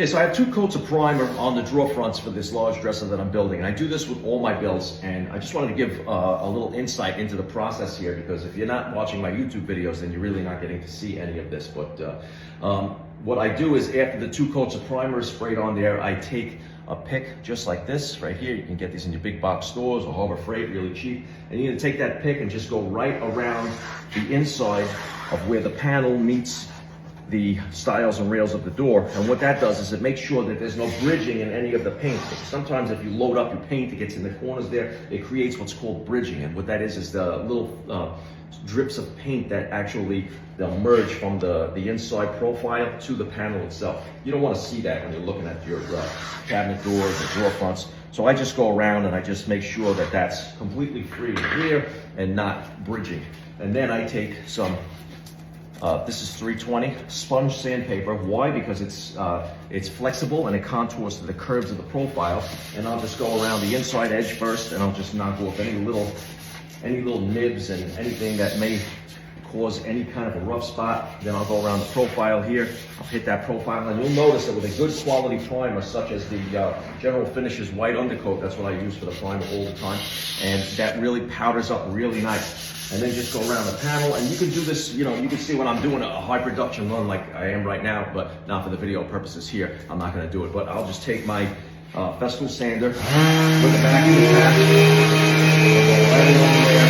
Okay, so I have 2 coats of primer on the drawer fronts for this large dresser that I'm building. And I do this with all my builds, and I just wanted to give a little insight into the process here, because if you're not watching my YouTube videos, then you're really not getting to see any of this. But what I do is, after the 2 coats of primer is sprayed on there, I take a pick just like this right here. You can get these in your big box stores or Harbor Freight, really cheap. And you're gonna take that pick and just go right around the inside of where the panel meets the stiles and rails of the door. And what that does is it makes sure that there's no bridging in any of the paint. Sometimes if you load up your paint, it gets in the corners there, it creates what's called bridging. And what that is the little drips of paint that actually they'll merge from the inside profile to the panel itself. You don't want to see that when you're looking at your cabinet doors or drawer fronts. So I just go around and I just make sure that that's completely free and clear and not bridging. And then I take some this is 320 sponge sandpaper. Why? Because it's flexible and it contours to the curves of the profile. And I'll just go around the inside edge first, and I'll just knock off any little nibs and anything that may cause any kind of a rough spot. Then I'll go around the profile here. I'll hit that profile, and you'll notice that with a good quality primer, such as the General Finishes white undercoat, that's what I use for the primer all the time, and that really powders up really nice. And then just go around the panel, and you can do this, you can see when I'm doing a high production run like I am right now, but not for the video purposes here. I'm not gonna do it, but I'll just take my Festool sander with the back of the tap, I'll go right along there,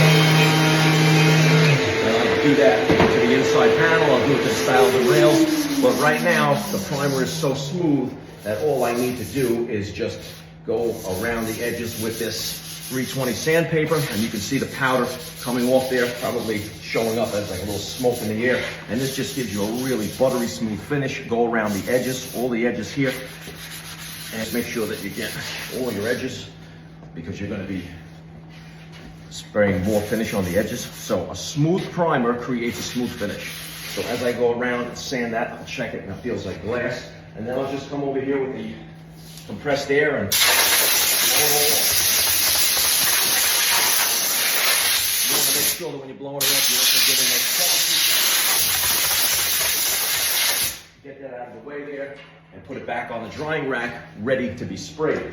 and I'll do that to the inside panel, I'll do it to the stiles and rails. But right now, the primer is so smooth that all I need to do is just go around the edges with this 320 sandpaper, and you can see the powder coming off there, probably showing up as like a little smoke in the air. And this just gives you a really buttery smooth finish. Go around the edges, all the edges here, and make sure that you get all your edges, because you're going to be spraying more finish on the edges. So a smooth primer creates a smooth finish. So as I go around and sand that, I'll check it and it feels like glass. And then I'll just come over here with the compressed air and blow it all off. You want to make sure that when you're blowing it off, you're also getting those bubbles. Get that out of the way there and put it back on the drying rack, ready to be sprayed.